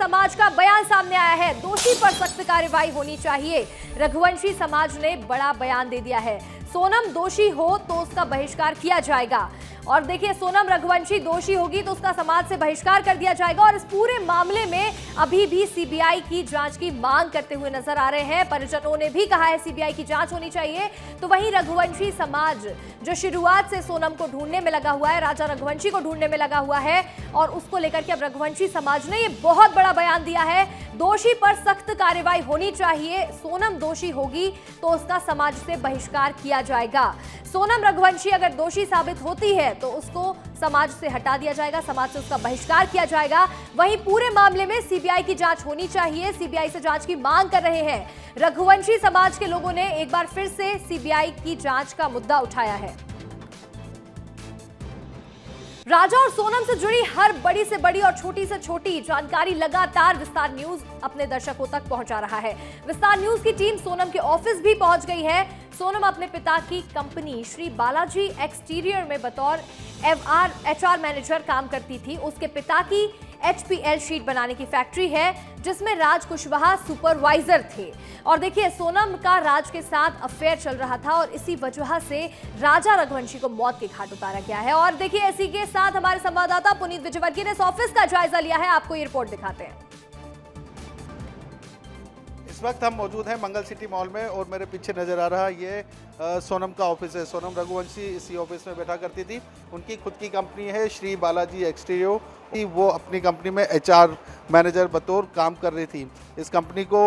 समाज का बयान सामने आया है। दोषी पर सख्त कार्रवाई होनी चाहिए। रघुवंशी समाज ने बड़ा बयान दे दिया है। सोनम दोषी हो तो उसका बहिष्कार किया जाएगा। और देखिए, सोनम रघुवंशी दोषी होगी तो उसका समाज से बहिष्कार कर दिया जाएगा। और इस पूरे मामले में अभी भी सीबीआई की जांच की मांग करते हुए नजर आ रहे हैं। परिजनों ने भी कहा है सीबीआई की जांच होनी चाहिए। तो वहीं रघुवंशी समाज जो शुरुआत से सोनम को ढूंढने में लगा हुआ है, राजा रघुवंशी को ढूंढने में लगा हुआ है, और उसको लेकर के अब रघुवंशी समाज ने ये बहुत बड़ा बयान दिया है। दोषी पर सख्त कार्रवाई होनी चाहिए। सोनम दोषी होगी तो उसका समाज से बहिष्कार किया जाएगा। सोनम रघुवंशी अगर दोषी साबित होती है तो उसको समाज से हटा दिया जाएगा, समाज से उसका बहिष्कार किया जाएगा। वहीं पूरे मामले में सीबीआई की जांच होनी चाहिए। सीबीआई से जांच की मांग कर रहे हैं। रघुवंशी समाज के लोगों ने एक बार फिर से सीबीआई की जांच का मुद्दा उठाया है। राजा और सोनम से जुड़ी हर बड़ी से बड़ी और छोटी से छोटी जानकारी लगातार विस्तार न्यूज अपने दर्शकों तक पहुंचा रहा है। विस्तार न्यूज की टीम सोनम के ऑफिस भी पहुंच गई है। सोनम अपने पिता की कंपनी श्री बालाजी एक्सटीरियर में बतौर एचआर मैनेजर काम करती थी। उसके पिता की एचपीएल शीट बनाने की फैक्ट्री है जिसमें राज कुशवाहा सुपरवाइजर थे। और देखिए, सोनम का राज के साथ अफेयर चल रहा था और इसी वजह से राजा रघुवंशी को मौत के घाट उतारा गया है। और देखिए, इसी के साथ हमारे संवाददाता पुनीत विजयवर्गीय ने इस ऑफिस का जायजा लिया है। आपको ये रिपोर्ट दिखाते हैं। इस वक्त हम मौजूद हैं मंगल सिटी मॉल में और मेरे पीछे नज़र आ रहा ये सोनम का ऑफिस है। सोनम रघुवंशी इसी ऑफिस में बैठा करती थी। उनकी खुद की कंपनी है श्री बालाजी एक्सटीरियर। वो अपनी कंपनी में एचआर मैनेजर बतौर काम कर रही थी। इस कंपनी को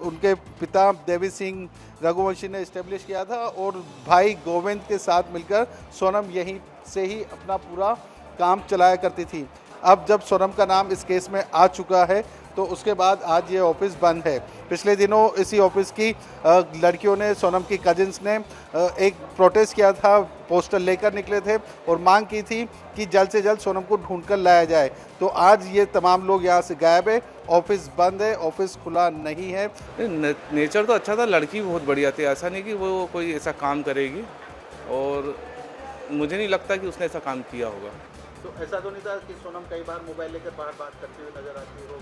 उनके पिता देवी सिंह रघुवंशी ने इस्टेब्लिश किया था और भाई गोविंद के साथ मिलकर सोनम यहीं से ही अपना पूरा काम चलाया करती थी। अब जब सोनम का नाम इस केस में आ चुका है तो उसके बाद आज ये ऑफिस बंद है। पिछले दिनों इसी ऑफिस की लड़कियों ने, सोनम की कजिन्स ने एक प्रोटेस्ट किया था, पोस्टर लेकर निकले थे और मांग की थी कि जल्द से जल्द सोनम को ढूंढ कर लाया जाए। तो आज ये तमाम लोग यहाँ से गायब है। ऑफिस बंद है, ऑफिस खुला नहीं है। नेचर तो अच्छा था, लड़की बहुत बढ़िया थी। ऐसा नहीं कि वो कोई ऐसा काम करेगी, और मुझे नहीं लगता कि उसने ऐसा काम किया होगा। तो ऐसा तो नहीं था कि सोनम कई बार मोबाइल लेकर बाहर बात करते हुए नजर आती हो?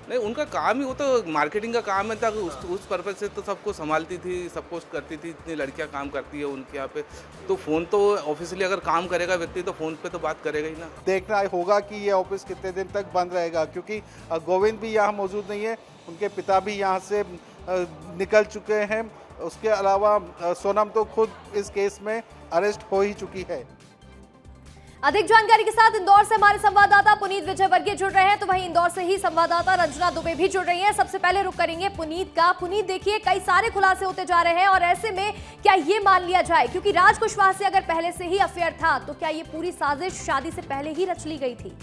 नहीं, उनका काम ही वो तो मार्केटिंग का काम है था। उस पर्पज से तो सबको संभालती थी, सब कुछ करती थी। इतनी लड़कियां काम करती है उनके यहाँ पे, तो फ़ोन तो ऑफिशियली अगर काम करेगा व्यक्ति तो फ़ोन पे तो बात करेगा ही ना। देखना होगा कि ये ऑफिस कितने दिन तक बंद रहेगा, क्योंकि गोविंद भी यहाँ मौजूद नहीं है, उनके पिता भी यहाँ से निकल चुके हैं। उसके अलावा सोनम तो खुद इस केस में अरेस्ट हो ही चुकी है। अधिक जानकारी के साथ इंदौर से हमारे संवाददाता पुनीत विजयवर्गीय जुड़ रहे हैं। तो वहीं इंदौर से ही संवाददाता रंजना दुबे भी जुड़ रही हैं। सबसे पहले रुक करेंगे पुनीत का। पुनीत, देखिए, कई सारे खुलासे होते जा रहे हैं और ऐसे में क्या ये मान लिया जाए, क्योंकि राज कुशवाहा से अगर पहले से ही अफेयर था, तो क्या ये पूरी साजिश शादी से पहले ही रच ली गई थी?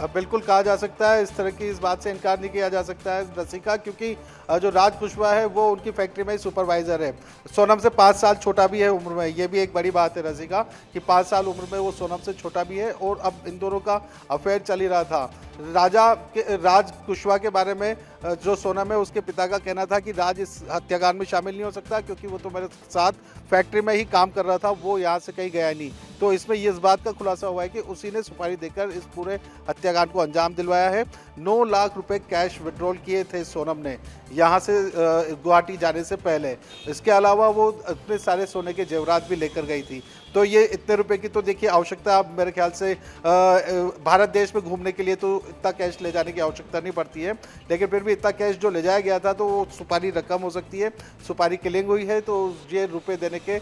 बिल्कुल कहा जा सकता है। इस तरह की इस बात से इनकार नहीं किया जा सकता है रसिका, क्योंकि जो राज कुशवाहा है वो उनकी फैक्ट्री में ही सुपरवाइजर है। सोनम से 5 साल छोटा भी है उम्र में। ये भी एक बड़ी बात है रसिका कि 5 साल उम्र में वो सोनम से छोटा भी है। और अब इन दोनों का अफेयर चल ही रहा था। राज कुशवाहा के बारे में जो सोनम है उसके पिता का कहना था कि राज इस हत्याकांड में शामिल नहीं हो सकता, क्योंकि वो तो मेरे साथ फैक्ट्री में ही काम कर रहा था, वो यहाँ से कहीं गया नहीं। तो इसमें इस बात का खुलासा हुआ है कि उसी ने सुपारी देकर इस पूरे हत्याकांड को अंजाम दिलवाया है। 9 लाख रुपए कैश विड्रॉल किए थे सोनम ने यहाँ से गुवाहाटी जाने से पहले। इसके अलावा वो अपने सारे सोने के जेवरात भी लेकर गई थी। तो ये इतने रुपए की तो देखिए आवश्यकता मेरे ख्याल से भारत देश में घूमने के लिए तो इतना कैश ले जाने की आवश्यकता नहीं पड़ती है, लेकिन फिर भी इतना कैश जो ले जाया गया था तो वो सुपारी रकम हो सकती है। सुपारी किलिंग हुई है तो ये रुपए देने के,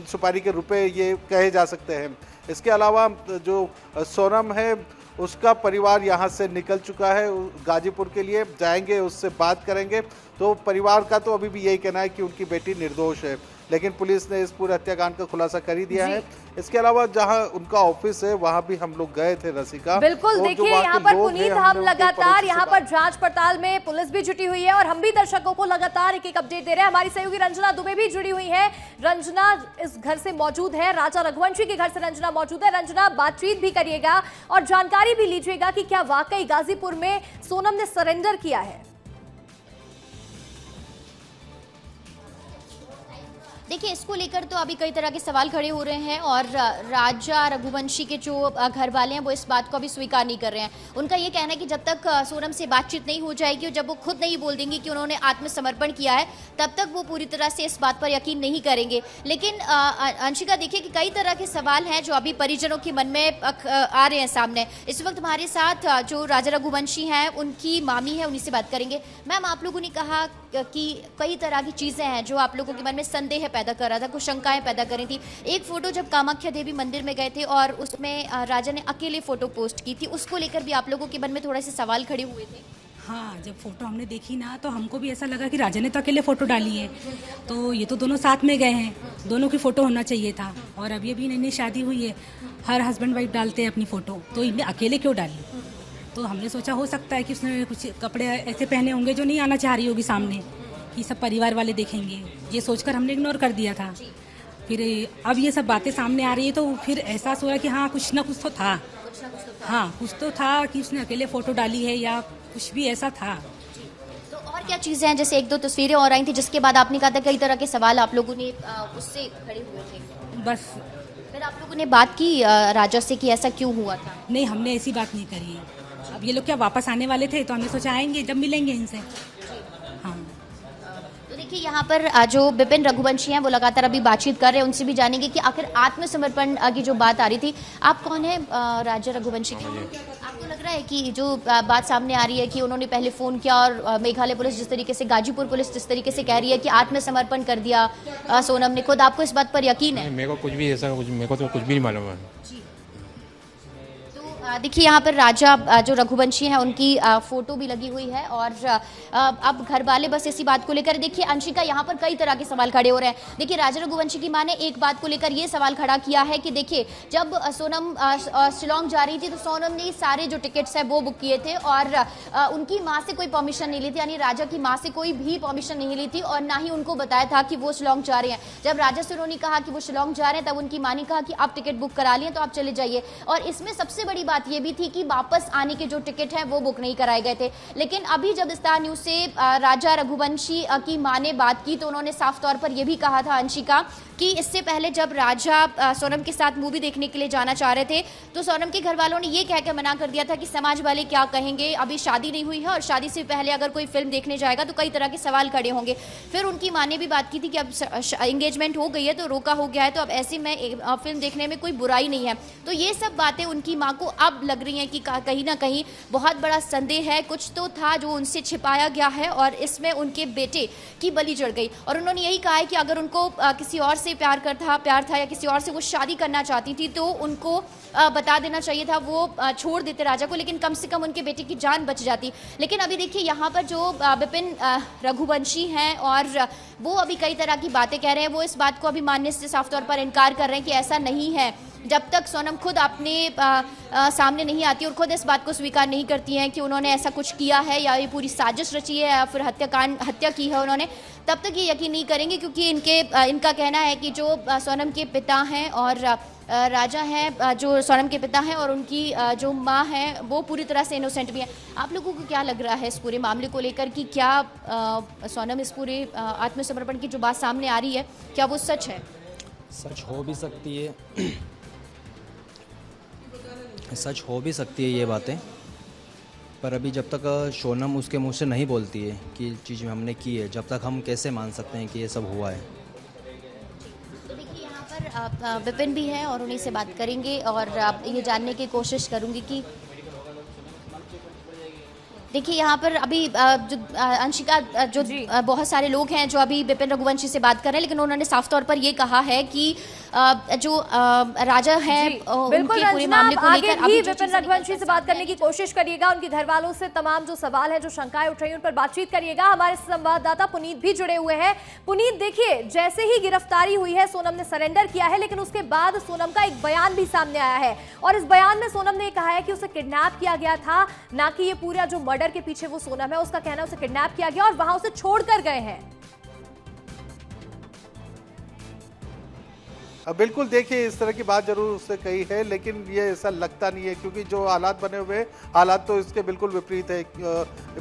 सुपारी के रुपए ये कहे जा सकते हैं। इसके अलावा जो सोनम है उसका परिवार यहाँ से निकल चुका है, गाजीपुर के लिए जाएंगे, उससे बात करेंगे। तो परिवार का तो अभी भी यही कहना है कि उनकी बेटी निर्दोष है, लेकिन पुलिस ने इस पूरे हत्याकांड का खुलासा कर ही दिया है। इसके अलावा जहां उनका ऑफिस है वहां भी हम लोग गए थे रसिका। बिल्कुल, देखिए यहाँ पर पुनीत, हम लगातार यहाँ पर जांच पड़ताल में पुलिस भी जुटी हुई है और हम भी दर्शकों को लगातार एक अपडेट दे रहे हैं। हमारी सहयोगी रंजना दुबे भी जुड़ी हुई है। रंजना इस घर से मौजूद है, राजा रघुवंशी के घर से रंजना मौजूद है। रंजना, बातचीत भी करिएगा और जानकारी भी लीजिएगा कि क्या वाकई गाजीपुर में सोनम ने सरेंडर किया है। देखिए, इसको लेकर तो अभी कई तरह के सवाल खड़े हो रहे हैं और राजा रघुवंशी के जो घर वाले हैं वो इस बात को अभी स्वीकार नहीं कर रहे हैं। उनका ये कहना है कि जब तक सोनम से बातचीत नहीं हो जाएगी और जब वो खुद नहीं बोल देंगे कि उन्होंने आत्मसमर्पण किया है, तब तक वो पूरी तरह से इस बात पर यकीन नहीं करेंगे। लेकिन अंशिका, देखिए कि कई तरह के सवाल हैं जो अभी परिजनों के मन में आ रहे हैं सामने। इस वक्त हमारे साथ जो राजा रघुवंशी हैं, उनकी मामी है, उन्हीं से बात करेंगे। मैम, आप लोगों ने कहा कि कई तरह की चीज़ें हैं जो आप लोगों के मन में संदेह पैदा कर रहा था, कुछ शंकाएं पैदा करी थी। एक फ़ोटो जब कामाख्या देवी मंदिर में गए थे और उसमें राजा ने अकेले फ़ोटो पोस्ट की थी, उसको लेकर भी आप लोगों के मन में थोड़े से सवाल खड़े हुए थे। हाँ, जब फोटो हमने देखी ना तो हमको भी ऐसा लगा कि राजा ने तो अकेले फ़ोटो डाली है, तो ये तो दोनों साथ में गए हैं, दोनों की फ़ोटो होना चाहिए था। और अभी अभी नई शादी हुई है, हर हस्बैंड वाइफ डालते हैं अपनी फ़ोटो, तो इनने अकेले क्यों डाली? तो हमने सोचा हो सकता है कि उसने कुछ कपड़े ऐसे पहने होंगे जो नहीं आना चाह रही होगी सामने, कि सब परिवार वाले देखेंगे, ये सोचकर हमने इग्नोर कर दिया था। फिर अब ये सब बातें सामने आ रही है तो फिर एहसास हो रहा है कि हाँ, कुछ ना कुछ तो था। हाँ, कुछ तो था कि उसने अकेले फ़ोटो डाली है या कुछ भी ऐसा था। तो और क्या चीज़ें हैं? जैसे एक दो तस्वीरें और आई थी जिसके बाद आपने कहा था कई तरह के सवाल आप लोगों ने उससे खड़े हुए थे। बस फिर आप लोगों ने बात की राजा से कि ऐसा क्यों हुआ था? नहीं, हमने ऐसी बात नहीं करी है। अब ये लोग क्या वापस आने वाले थे, तो हमने सोचा आएंगे जब मिलेंगे इनसे। हाँ, तो देखिए, यहाँ पर जो विपिन रघुवंशी हैं वो लगातार अभी बातचीत कर रहे हैं, उनसे भी जानेंगे कि आखिर आत्मसमर्पण की जो बात आ रही थी। आप कौन है राजा रघुवंशी के? आपको लग रहा है कि जो बात सामने आ रही है कि उन्होंने पहले फ़ोन किया और मेघालय पुलिस जिस तरीके से, गाजीपुर पुलिस जिस तरीके से कह रही है कि आत्मसमर्पण कर दिया सोनम ने खुद, आपको इस बात पर यकीन है? मेरे को कुछ भी ऐसा मेरे को तो कुछ भी नहीं मालूम है। देखिए, यहाँ पर राजा जो रघुवंशी हैं उनकी फ़ोटो भी लगी हुई है और अब घर वाले बस इसी बात को लेकर, देखिए अंशिका, यहाँ पर कई तरह के सवाल खड़े हो रहे हैं। देखिए, राजा रघुवंशी की मां ने एक बात को लेकर ये सवाल खड़ा किया है कि देखिए, जब सोनम शिलोंग जा रही थी तो सोनम ने सारे जो टिकट्स हैं वो बुक किए थे और उनकी माँ से कोई परमिशन नहीं ली थी, यानी राजा की माँ से कोई भी परमिशन नहीं ली थी और ना ही उनको बताया था कि वो शिलोंग जा रहे हैं। जब राजा से उन्होंने कहा कि वो शिलोंग जा रहे हैं, तब उनकी माँ ने कहा कि आप टिकट बुक करा लिए तो आप चले जाइए। और इसमें सबसे बड़ी बात ये भी थी कि वापस आने के जो टिकट हैं वो बुक नहीं कराए गए थे। लेकिन अभी जब स्टार न्यूज़ से राजा रघुवंशी की मां ने बात की तो उन्होंने साफ तौर पर यह भी कहा था, अंशिका, कि इससे पहले जब राजा सोनम के साथ मूवी देखने के लिए जाना चाह रहे थे तो सोनम के घर वालों ने ये कहकर मना कर दिया था कि समाज वाले क्या कहेंगे, अभी शादी नहीं हुई है और शादी से पहले अगर कोई फिल्म देखने जाएगा तो कई तरह के सवाल खड़े होंगे। फिर उनकी माँ ने भी बात की थी कि अब एंगेजमेंट हो गई है तो रोका हो गया है, तो अब ऐसे में फिल्म देखने में कोई बुराई नहीं है। तो ये सब बातें उनकी माँ को अब लग रही हैं कि कहीं ना कहीं बहुत बड़ा संदेह है, कुछ तो था जो उनसे छिपाया गया है और इसमें उनके बेटे की बलि चढ़ गई। और उन्होंने यही कहा है कि अगर उनको किसी और से प्यार था या किसी और से वो शादी करना चाहती थी तो उनको बता देना चाहिए था, वो छोड़ देते राजा को, लेकिन कम से कम उनके बेटे की जान बच जाती। लेकिन अभी देखिए, यहाँ पर जो विपिन रघुवंशी हैं और वो अभी कई तरह की बातें कह रहे हैं, वो इस बात को अभी मानने से साफ तौर पर इनकार कर रहे हैं कि ऐसा नहीं है। जब तक सोनम खुद अपने सामने नहीं आती और खुद इस बात को स्वीकार नहीं करती हैं कि उन्होंने ऐसा कुछ किया है या ये पूरी साजिश रची है या फिर हत्या की है उन्होंने, तब तक ये यकीन नहीं करेंगे, क्योंकि इनका कहना है कि जो सोनम के पिता हैं और राजा हैं, जो सोनम के पिता हैं और उनकी जो माँ हैं वो पूरी तरह से इनोसेंट भी हैं। आप लोगों को क्या लग रहा है इस पूरे मामले को लेकर कि क्या सोनम इस पूरे आत्मसमर्पण की जो बात सामने आ रही है क्या वो सच है? सच हो भी सकती है, सच हो भी सकती है ये बातें, पर अभी जब तक सोनम उसके मुंह से नहीं बोलती है कि चीज़ हमने की है, जब तक हम कैसे मान सकते हैं कि ये सब हुआ है। तो देखिए, यहाँ पर विपिन भी हैं और उन्हीं से बात करेंगे और ये जानने की कोशिश करूँगी कि देखिए, यहाँ पर अभी जो अंशिका, जो बहुत सारे लोग हैं जो अभी विपिन रघुवंशी से बात कर रहे हैं, लेकिन उन्होंने साफ तौर पर ये कहा है कि जो राजा हैं उनके पूरे मामले को लेकर अभी विपिन रघुवंशी से बात करने की कोशिश करिएगा, उनके घर वालों से तमाम जो सवाल हैं, जो शंकाएं उठ रही हैं, उन पर बातचीत करिएगा। हमारे संवाददाता पुनीत भी जुड़े हुए हैं। पुनीत, देखिए, जैसे ही गिरफ्तारी हुई है, सोनम ने सरेंडर किया है, लेकिन उसके बाद सोनम का एक बयान भी सामने आया है और इस बयान में सोनम ने कहा है कि उसे किडनैप किया गया था, ना कि ये पूरा जो मर्डर के पीछे वो सोनम है उसका कहना है उसे किडनैप किया गया और वहां उसे छोड़कर गए हैं। बिल्कुल, देखिए इस तरह की बात ज़रूर उसने कही है, लेकिन ये ऐसा लगता नहीं है क्योंकि जो हालात बने हुए हैं, हालात तो इसके बिल्कुल विपरीत है।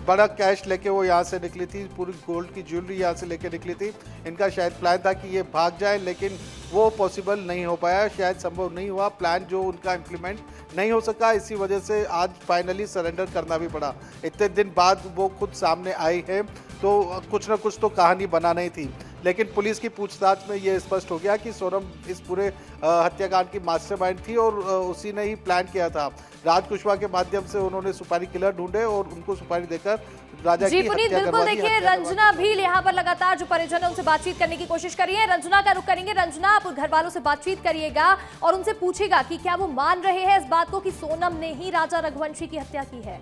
बड़ा कैश लेके वो यहाँ से निकली थी, पूरी गोल्ड की ज्वेलरी यहाँ से लेके निकली थी। इनका शायद प्लान था कि ये भाग जाए, लेकिन वो पॉसिबल नहीं हो पाया, शायद संभव नहीं हुआ। प्लान जो उनका इम्प्लीमेंट नहीं हो सका, इसी वजह से आज फाइनली सरेंडर करना भी पड़ा। इतने दिन बाद वो खुद सामने आई है, तो कुछ ना कुछ तो कहानी बना नहीं थी। लेकिन पुलिस की पूछताछ में ये स्पष्ट हो गया कि सोनम इस पूरे हत्याकांड की मास्टरमाइंड थी और उसी ने ही प्लान किया था। राज कुशवाहा के माध्यम से उन्होंने सुपारी किलर ढूंढे और उनको सुपारी देकर राजा जी की पुनीत, हत्या बिल्कुल करवा दी। देखिए रंजना भी यहाँ पर लगातार जो परिजन है उनसे बातचीत करने की कोशिश करी है। रंजना का रुख करेंगे। रंजना, आप घर वालों से बातचीत करिएगा और उनसे पूछेगा कि क्या वो मान रहे हैं इस बात को कि सोनम ने ही राजा रघुवंशी की हत्या की है।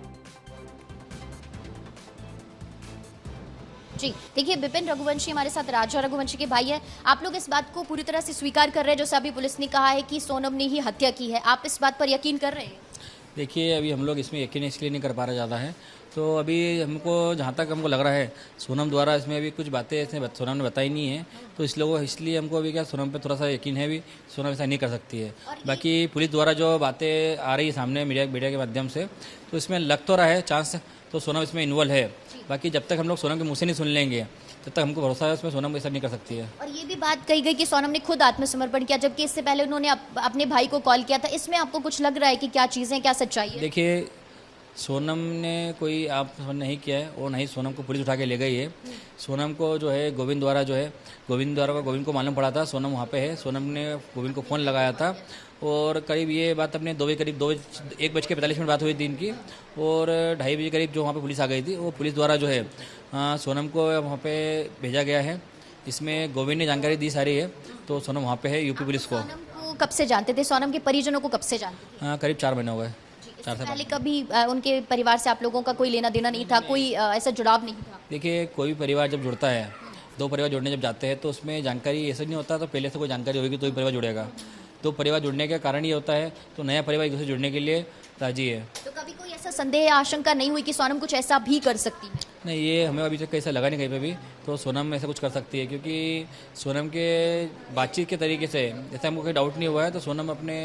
जी देखिए, विपिन रघुवंशी हमारे साथ राजा रघुवंशी के भाई है। आप लोग इस बात को पूरी तरह से स्वीकार कर रहे हैं, जैसे अभी पुलिस ने कहा है कि सोनम ने ही हत्या की है, आप इस बात पर यकीन कर रहे हैं? देखिए, अभी हम लोग इसमें यकीन इसलिए नहीं कर पा रहे ज़्यादा है, तो अभी हमको जहाँ तक हमको लग रहा है सोनम द्वारा इसमें अभी कुछ बातें ऐसे सोनम ने बताई नहीं है, तो इसलिए हमको अभी क्या सोनम पे थोड़ा सा यकीन है। भी सोनम ऐसा नहीं कर सकती है। बाकी पुलिस द्वारा जो बातें आ रही है सामने मीडिया के माध्यम से, तो इसमें लग तो रहा है चांस, तो सोनम इसमें इन्वॉल्व है। बाकी जब तक हम लोग सोनम के मुँह से नहीं सुन लेंगे तब तक हमको भरोसा है उसमें सोनम ऐसा नहीं कर सकती है। और ये भी बात कही गई कि सोनम ने खुद आत्मसमर्पण किया, जबकि इससे पहले उन्होंने अपने भाई को कॉल किया था। इसमें आपको कुछ लग रहा है कि क्या चीज़ें, क्या सच्चाई है? देखिए, सोनम ने कोई आत्मसमर्पण नहीं किया है और नहीं सोनम को पुलिस उठा के ले गई है। सोनम को जो है गोविंद गोविंद को मालूम पड़ा था सोनम वहाँ पे है। सोनम ने गोविंद को फ़ोन लगाया था और करीब ये बात अपने 1:45 बात हुई थी इनकी, और 2:30 बजे करीब जो वहाँ पे पुलिस आ गई थी, वो पुलिस द्वारा जो है सोनम को वहाँ पे भेजा गया है। इसमें गोविंद ने जानकारी दी सारी है, तो सोनम वहाँ पे है। यूपी पुलिस को सोनम को कब से जानते थे? सोनम के परिजनों को कब से जानते थे? करीब 4 महीने हो गए। इससे पहले कभी उनके परिवार से आप लोगों का कोई लेना देना नहीं था, कोई ऐसा जुड़ाव नहीं था? देखिए, कोई भी परिवार जब जुड़ता है, 2 परिवार जुड़ने जब जाते हैं तो उसमें जानकारी ऐसा नहीं होता, तो पहले से कोई जानकारी होगी तो ही परिवार जुड़ेगा। 2 परिवार जुड़ने का कारण ये होता है, तो नया परिवार एक दूसरे जुड़ने के लिए राजी है। तो कभी कोई ऐसा संदेह या आशंका नहीं हुई कि सोनम कुछ ऐसा भी कर सकती है? नहीं, ये हमें अभी तक ऐसा लगा नहीं कहीं पे भी, तो सोनम ऐसा कुछ कर सकती है, क्योंकि सोनम के बातचीत के तरीके से जैसे हमको कोई डाउट नहीं हुआ है, तो सोनम अपने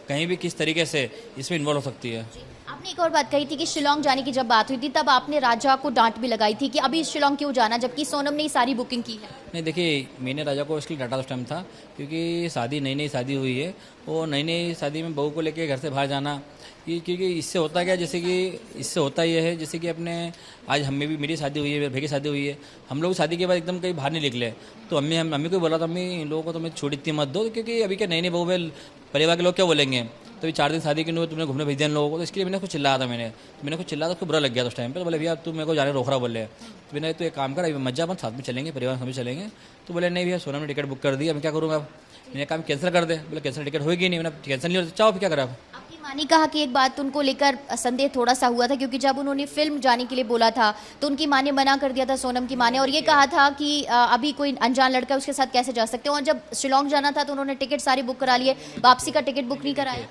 कहीं भी किस तरीके से इसमें इन्वॉल्व हो सकती है। आपने एक और बात कही थी कि शिलोंग जाने की जब बात हुई थी तब आपने राजा को डांट भी लगाई थी कि अभी शिलोंग क्यों जाना, जबकि सोनम ने ही सारी बुकिंग की है। नहीं, देखिए, मैंने राजा को इसलिए डांटा उस टाइम था क्योंकि नई शादी हुई है, और नई शादी में बहू को लेके घर से बाहर जाना, ये क्योंकि इससे होता क्या, इससे होता ये है जैसे कि अपने आज हमें भी, मेरी शादी हुई है, मेरे भाई की शादी हुई है, हम लोग शादी के बाद एकदम कहीं बाहर नहीं निकले, तो मम्मी को बोला था, अम्मी इन लोगों को तो मैं छोड़ी इतनी मत दो, क्योंकि अभी क्या नई बहू में परिवार के लोग क्या बोलेंगे, तो 4 दिन शादी के लिए तुमने घूमने भेज दिया इन लोगों को, तो इसके लिए मैंने कुछ चिल्लाया था। मैंने कुछ चिल्लाया तो उसको बुरा लग गया था उस टाइम पे, तो बोले भैया तू मेरे को जाने रोक रहा, बोले। तो मैंने तो एक काम कर, अभी मत जा, साथ में चलेंगे, परिवार सभी चलेंगे। तो बोले नहीं भैया, सोनम ने टिकट बुक कर दी, मैं क्या करूँगा। मैंने काम कैंसिल कर दे, बोले कैंसिल टिकट होगी नहीं, मैंने कैंसिल नहीं हो, चाहो फिर क्या करा। आपकी माँ ने कहा कि एक बात उनको लेकर संदेह थोड़ा सा हुआ था, क्योंकि जब उन्होंने फिल्म जाने के लिए बोला था तो उनकी माँ ने मना कर दिया था, सोनम की माँ ने, और ये कहा था कि अभी कोई अनजान लड़का उसके साथ कैसे जा सकते हो। और जब शिलोंग जाना था तो उन्होंने टिकट सारी बुक करा लिए, वापसी का टिकट बुक नहीं कराया।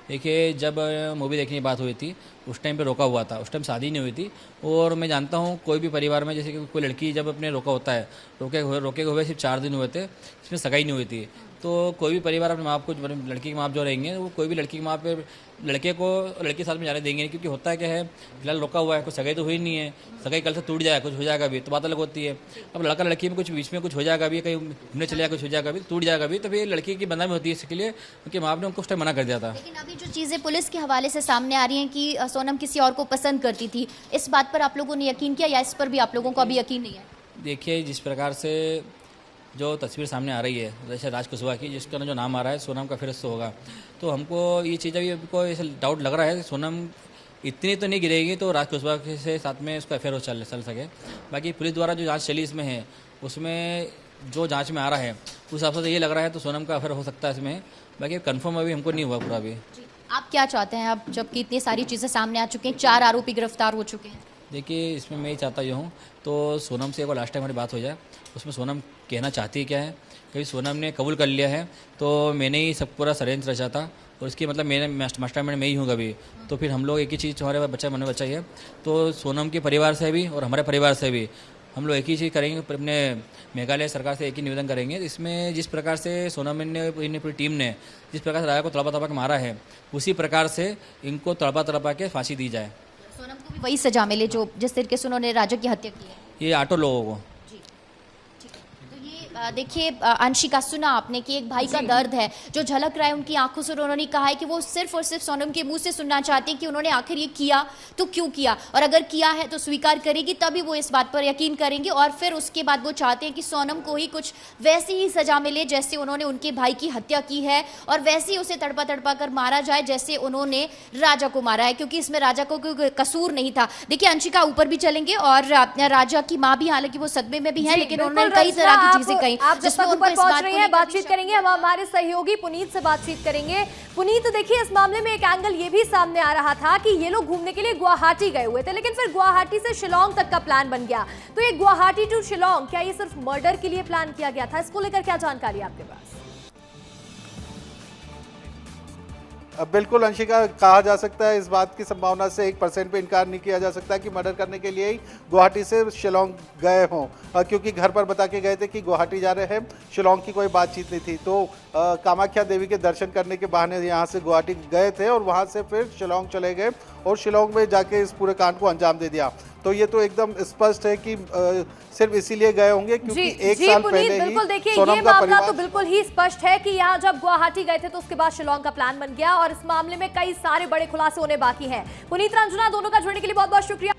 देखिए, जब मूवी देखने की बात हुई थी उस टाइम पे रोका हुआ था, उस टाइम शादी नहीं हुई थी। और मैं जानता हूँ कोई भी परिवार में जैसे कि कोई लड़की जब अपने रोका होता है, रोके हुए सिर्फ 4 दिन हुए थे, इसमें सगाई नहीं हुई थी, तो कोई भी परिवार अपने माँ बाप को, लड़की के माँ बाप जो रहेंगे, वो कोई भी लड़की के माँ पे लड़के के साथ में जाने देंगे नहीं, क्योंकि होता है क्या है, फिलहाल रोका हुआ है, कोई सगाई तो हुई नहीं है, सगाई कल से टूट जाएगा, कुछ हो जाएगा भी तो बात अलग होती है। अब लड़का लड़की में कुछ बीच में कुछ हो जाएगा भी, कहीं घूमने चले जाएगा, कुछ हो जाएगा भी, टूट जाएगा भी, तो फिर लड़की की बदनामी होती है, इसके लिए उनके माँ बाप ने उनको उस टाइम मना कर दिया था। लेकिन अभी जो चीज़ें पुलिस के हवाले से सामने आ रही हैं कि सोनम किसी और को पसंद करती थी, इस बात पर आप लोगों ने यकीन किया या इस पर भी आप लोगों को अभी यकीन नहीं है? देखिए, जिस प्रकार से जो तस्वीर सामने आ रही है, जैसे राज कुशवाहा की, जिसका जो नाम आ रहा है सोनम का फिर से होगा, तो हमको ये चीज़ अभी हमको ऐसा डाउट लग रहा है कि सोनम इतनी तो नहीं गिरेगी तो राज कुशवाहा से साथ में उसका अफेयर चल सके। बाकी पुलिस द्वारा जो जांच चली इसमें है, उसमें जो जांच में आ रहा है उस हिसाब से तो ये लग रहा है तो सोनम का अफेयर हो सकता है इसमें। बाकी कंफर्म अभी हमको नहीं हुआ पूरा अभी। आप क्या चाहते हैं अब, जबकि इतनी सारी चीज़ें सामने आ चुकी हैं, 4 आरोपी गिरफ्तार हो चुके हैं? देखिए, इसमें मैं ही चाहता ये हूँ तो सोनम से एक बार लास्ट टाइम हमारी बात हो जाए, उसमें सोनम कहना चाहती क्या है, क्योंकि सोनम ने कबूल कर लिया है तो मैंने ही सब पूरा षड्यंत्र रचा था, और इसकी मतलब मैंने मास्टरमाइंड मैं ही हूँ कभी, तो फिर हम लोग एक ही चीज़, हमारे बच्चा मन में बच्चा ही है, तो सोनम के परिवार से भी और हमारे परिवार से भी हम लोग एक ही चीज़ करेंगे, अपने मेघालय सरकार से एक ही निवेदन करेंगे, इसमें जिस प्रकार से सोनम ने पूरी टीम ने जिस प्रकार से राजा को तड़पा तड़पा के मारा है, उसी प्रकार से इनको तड़पा तड़पा के फांसी दी जाए। सोनम को भी वही सजा मिले जो जिस तरीके से उन्होंने राजा की हत्या की है। ये ऑटो लोगों को तो ये देखिए अंशिका, सुना आपने कि एक भाई का दर्द है जो झलक रहा है उनकी आंखों से। उन्होंने कहा है कि वो सिर्फ और सिर्फ सोनम के मुंह से सुनना चाहते हैं कि उन्होंने आखिर ये किया तो क्यों किया, और अगर किया है तो स्वीकार करेगी, तभी वो इस बात पर यकीन करेंगे। और फिर उसके बाद वो चाहते हैं कि सोनम को ही कुछ वैसी ही सजा मिले जैसे उन्होंने उनके भाई की हत्या की है, और वैसे ही उसे तड़पा तड़पा कर मारा जाए जैसे उन्होंने राजा को मारा है, क्योंकि इसमें राजा को कोई कसूर नहीं था। देखिए अंशिका, ऊपर भी चलेंगे और राजा की माँ भी, हालांकि वो सदमे में भी है, लेकिन उन्होंने कई तरह की चीजें कही जिसमें उनको इस पहुंच बात रही को है। लेकर बातचीत करेंगे हम हमारे सहयोगी पुनीत से बातचीत करेंगे। पुनीत, देखिए इस मामले में एक एंगल ये भी सामने आ रहा था कि ये लोग घूमने के लिए गुवाहाटी गए हुए थे, लेकिन फिर गुवाहाटी से शिलोंग तक का प्लान बन गया। तो ये गुवाहाटी टू शिलोंग, क्या ये सिर्फ मर्डर के लिए प्लान किया गया था? इसको लेकर क्या जानकारी है आपके पास? बिल्कुल अंशिका, कहा जा सकता है इस बात की संभावना से 1% भी इनकार नहीं किया जा सकता कि मर्डर करने के लिए ही गुवाहाटी से शिलोंग गए हों, क्योंकि घर पर बता के गए थे कि गुवाहाटी जा रहे हैं, शिलोंग की कोई बातचीत नहीं थी। तो कामाख्या देवी के दर्शन करने के बहाने यहाँ से गुवाहाटी गए थे और वहाँ से फिर शिलोंग चले गए और शिलोंग में जाके इस पूरे कांड को अंजाम दे दिया। तो ये तो एकदम स्पष्ट है कि सिर्फ इसीलिए गए होंगे क्योंकि एक साल पहले ही बिल्कुल, देखिए सोनम ये का मामला परिवार तो बिल्कुल ही स्पष्ट है कि यहाँ जब गुवाहाटी गए थे तो उसके बाद शिलोंग का प्लान बन गया, और इस मामले में कई सारे बड़े खुलासे होने बाकी हैं। पुनीत, रंजना, दोनों का जुड़ने के लिए बहुत बहुत शुक्रिया।